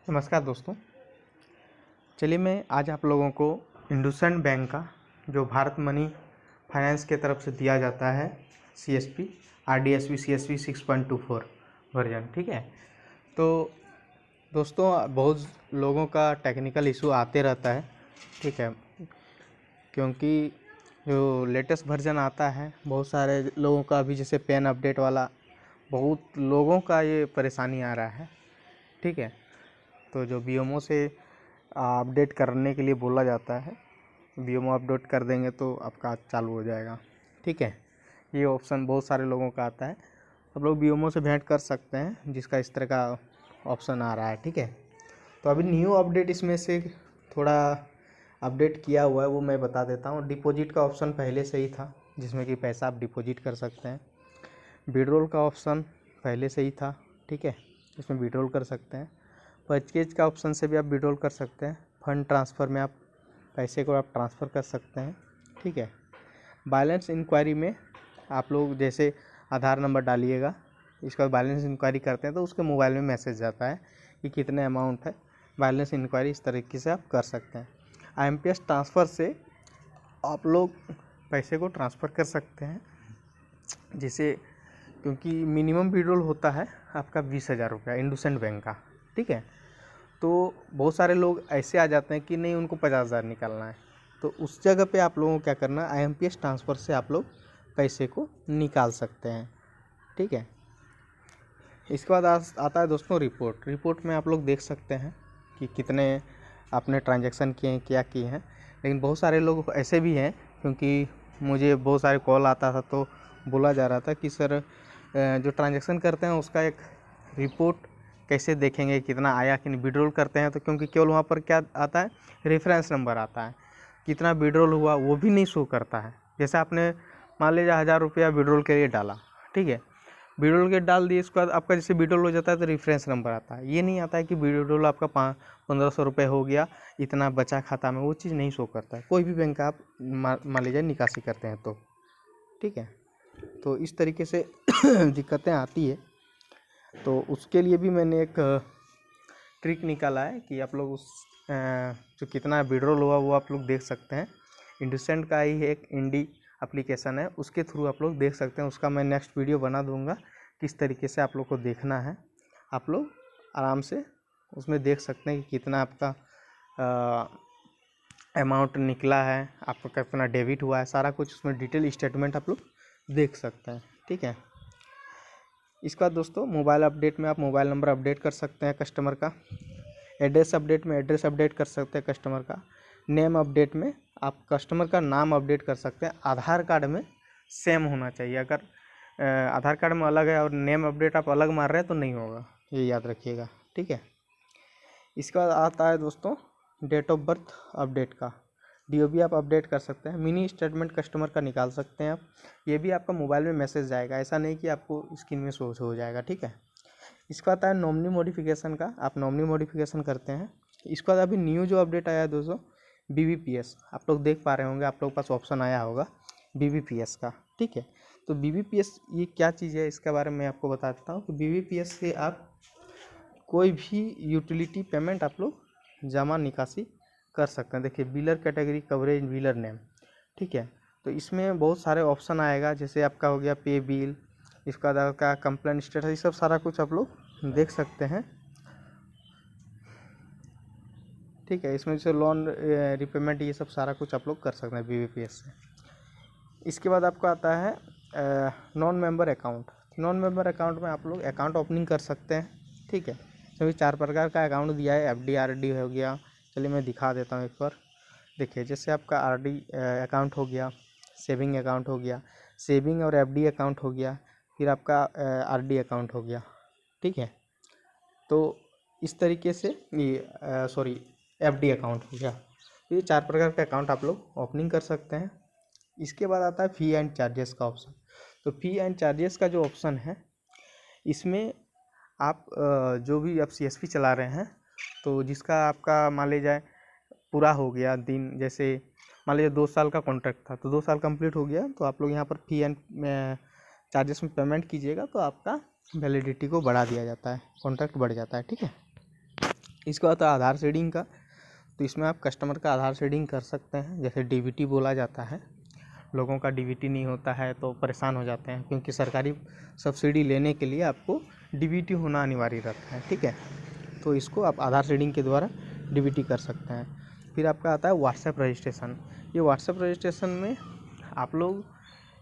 नमस्कार दोस्तों। चलिए मैं आज आप लोगों को इंडसइंड बैंक का जो भारत मनी फाइनेंस के तरफ से दिया जाता है CSP RDSV CSP 6.24 वर्जन, ठीक है। तो दोस्तों बहुत लोगों का टेक्निकल इशू आते रहता है, ठीक है, क्योंकि जो लेटेस्ट वर्जन आता है बहुत सारे लोगों का अभी जैसे पेन अपडेट वाला बहुत लोगों का ये परेशानी आ रहा है, ठीक है। तो जो BMO से अपडेट करने के लिए बोला जाता है, BMO अपडेट कर देंगे तो आपका चालू हो जाएगा, ठीक है। ये ऑप्शन बहुत सारे लोगों का आता है, सब लोग BMO से भेंट कर सकते हैं जिसका इस तरह का ऑप्शन आ रहा है, ठीक है। तो अभी न्यू अपडेट इसमें से थोड़ा अपडेट किया हुआ है, वो मैं बता देता हूँ। डिपॉजिट का ऑप्शन पहले से ही था जिसमें कि पैसा आप डिपॉजिट कर सकते हैं। विड्रॉल का ऑप्शन पहले से ही था, ठीक है, इसमें विड्रॉल कर सकते हैं। परचेज का ऑप्शन से भी आप विड्रॉल कर सकते हैं। फंड ट्रांसफ़र में आप पैसे को आप ट्रांसफ़र कर सकते हैं, ठीक है। बैलेंस इंक्वायरी में आप लोग जैसे आधार नंबर डालिएगा, इसके बाद बैलेंस इंक्वायरी करते हैं तो उसके मोबाइल में मैसेज जाता है कि कितने अमाउंट है। बैलेंस इंक्वायरी इस तरीके से आप कर सकते हैं। IMPS ट्रांसफ़र से आप लोग पैसे को ट्रांसफ़र कर सकते हैं, जिसे क्योंकि मिनिमम विड्रॉल होता है आपका 20,000 रुपया इंडसइंड बैंक का, ठीक है। तो बहुत सारे लोग ऐसे आ जाते हैं कि नहीं उनको 50,000 निकालना है, तो उस जगह पे आप लोगों को क्या करना है, IMPS ट्रांसफ़र से आप लोग पैसे को निकाल सकते हैं, ठीक है। इसके बाद आता है दोस्तों रिपोर्ट में आप लोग देख सकते हैं कि कितने आपने ट्रांजैक्शन किए हैं, क्या किए हैं। लेकिन बहुत सारे लोग ऐसे भी हैं, क्योंकि मुझे बहुत सारे कॉल आता था तो बोला जा रहा था कि सर जो ट्रांजैक्शन करते हैं उसका एक रिपोर्ट कैसे देखेंगे, कितना आया कि नहीं। विड्रॉल करते हैं तो क्योंकि केवल वहाँ पर क्या आता है, रेफरेंस नंबर आता है, कितना विड्रॉल हुआ वो भी नहीं शो करता है। जैसे आपने मान लीजिए 1,000 रुपया विड्रॉल के लिए डाला, ठीक है, विड्रॉल के डाल दिए, इसके बाद आपका जैसे विड्रॉल हो जाता है तो रेफरेंस नंबर आता है। ये नहीं आता है कि विड्रॉल आपका 1,500 रुपये हो गया, इतना बचा खाता में, वो चीज़ नहीं शो करता है। कोई भी बैंक का आप मान लीजिए निकासी करते हैं तो, ठीक है। तो इस तरीके से दिक्कतें आती है। तो उसके लिए भी मैंने एक ट्रिक निकाला है कि आप लोग उस जो कितना विड्रॉल हुआ वो आप लोग देख सकते हैं। इंडसइंड का ही एक इंडी एप्लीकेशन है, उसके थ्रू आप लोग देख सकते हैं। उसका मैं नेक्स्ट वीडियो बना दूंगा किस तरीके से आप लोग को देखना है। आप लोग आराम से उसमें देख सकते हैं कि कितना आपका अमाउंट निकला है, आपका कितना डेबिट हुआ है, सारा कुछ उसमें डिटेल स्टेटमेंट आप लोग देख सकते हैं, ठीक है। इसके बाद दोस्तों मोबाइल अपडेट में आप मोबाइल नंबर अपडेट कर सकते हैं कस्टमर का। एड्रेस अपडेट में एड्रेस अपडेट कर सकते हैं कस्टमर का। नेम अपडेट में आप कस्टमर का नाम अपडेट कर सकते हैं। आधार कार्ड में सेम होना चाहिए, अगर आधार कार्ड में अलग है और नेम अपडेट आप अलग मार रहे हैं तो नहीं होगा, ये याद रखिएगा, ठीक है। इसके बाद आता है दोस्तों डेट ऑफ बर्थ अपडेट का। DOB आप अपडेट कर सकते हैं। मिनी स्टेटमेंट कस्टमर का निकाल सकते हैं आप, ये भी आपका मोबाइल में मैसेज जाएगा, ऐसा नहीं कि आपको स्क्रीन में शो हो जाएगा, ठीक है। इसका आता है नॉमिनी मॉडिफिकेशन का, आप नॉमिनी मॉडिफिकेशन करते हैं। इसके बाद अभी न्यू जो अपडेट आया है दोस्तों BBPS, आप लोग देख पा रहे होंगे, आप लोग के पास ऑप्शन आया होगा BBPS का, ठीक है। तो BBPS ये क्या चीज़ है, इसके बारे में आपको बता देता हूँ कि BBPS से आप कोई भी यूटिलिटी पेमेंट आप लोग जमा निकासी कर सकते हैं। देखिए बिलर कैटेगरी कवरेज बिलर नेम, ठीक है। तो इसमें बहुत सारे ऑप्शन आएगा, जैसे आपका हो गया पे बिल, इसका बाद का कंप्लेंट स्टेटस, ये सब सारा कुछ आप लोग देख सकते हैं, ठीक है। इसमें जैसे लोन रिपेमेंट ये सब सारा कुछ आप लोग कर सकते हैं BBPS से। इसके बाद आपका आता है non member account. Non member account में आप लोग अकाउंट ओपनिंग कर सकते हैं, ठीक है। सभी 4 प्रकार का अकाउंट दिया है। FD RD हो गया, चलिए मैं दिखा देता हूँ एक बार। देखिए जैसे आपका RD अकाउंट हो गया, सेविंग अकाउंट हो गया, सेविंग और FD अकाउंट हो गया, फिर आपका RD अकाउंट हो गया, ठीक है। तो इस तरीके से ये FD अकाउंट हो गया। तो ये 4 प्रकार के अकाउंट आप लोग ओपनिंग कर सकते हैं। इसके बाद आता है फ़ी एंड चार्जेस का ऑप्शन। तो फ़ी एंड चार्जेस का जो ऑप्शन है, इसमें आप जो भी आप CSP चला रहे हैं, तो जिसका आपका मान लीजिए पूरा हो गया दिन, जैसे मान लीजिए 2 साल का कॉन्ट्रैक्ट था तो 2 साल कंप्लीट हो गया, तो आप लोग यहाँ पर फ़ी एंड चार्जेस में पेमेंट कीजिएगा तो आपका वैलिडिटी को बढ़ा दिया जाता है, कॉन्ट्रैक्ट बढ़ जाता है, ठीक है। इसका होता है आधार सीडिंग का। तो इसमें आप कस्टमर का आधार सीडिंग कर सकते हैं। जैसे डीबीटी बोला जाता है, लोगों का डीबीटी नहीं होता है तो परेशान हो जाते हैं, क्योंकि सरकारी सब्सिडी लेने के लिए आपको डीबीटी होना अनिवार्य रहता है। ठीक है, तो इसको आप आधार सीडिंग के द्वारा डीबीटी कर सकते हैं। फिर आपका आता है व्हाट्सएप रजिस्ट्रेशन। ये व्हाट्सएप रजिस्ट्रेशन में आप लोग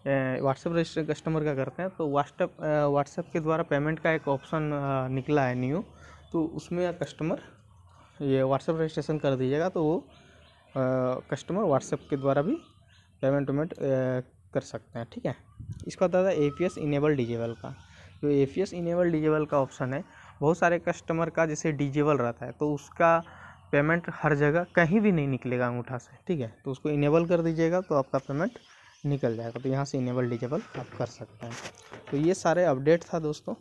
व्हाट्सएप रजिस्ट्रेशन कस्टमर का करते हैं तो व्हाट्सएप के द्वारा पेमेंट का एक ऑप्शन निकला है न्यू, तो उसमें कस्टमर ये व्हाट्सएप रजिस्ट्रेशन कर दीजिएगा तो वो कस्टमर व्हाट्सएप के द्वारा भी पेमेंट कर सकते हैं। ठीक है, इसका होता है APS इनेबल डिजेबल का। जो APS इनेबल डिजेबल का ऑप्शन है, बहुत सारे कस्टमर का जैसे डिजेबल रहता है तो उसका पेमेंट हर जगह कहीं भी नहीं निकलेगा अंगूठा से। ठीक है, तो उसको इनेबल कर दीजिएगा तो आपका पेमेंट निकल जाएगा। तो यहाँ से इनेबल डिजेबल आप कर सकते हैं। तो ये सारे अपडेट था दोस्तों।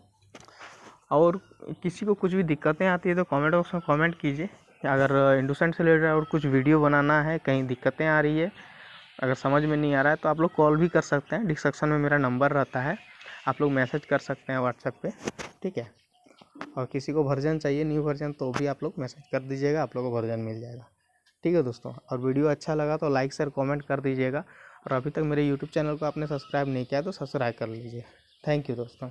और किसी को कुछ भी दिक्कतें आती है तो कमेंट बॉक्स में कमेंट कीजिए। अगर इंडोसेंट से रिलेटेड और कुछ वीडियो बनाना है, कहीं दिक्कतें आ रही है, अगर समझ में नहीं आ रहा है तो आप लोग कॉल भी कर सकते हैं। डिस्क्रिप्शन में मेरा नंबर रहता है, आप लोग मैसेज कर सकते हैं व्हाट्सएप पे। ठीक है, और किसी को वर्जन चाहिए, न्यू वर्जन, तो भी आप लोग मैसेज कर दीजिएगा, आप लोगों को वर्जन मिल जाएगा। ठीक है दोस्तों, और वीडियो अच्छा लगा तो लाइक शेयर कमेंट कर दीजिएगा। और अभी तक मेरे यूट्यूब चैनल को आपने सब्सक्राइब नहीं किया तो सब्सक्राइब कर लीजिए। थैंक यू दोस्तों।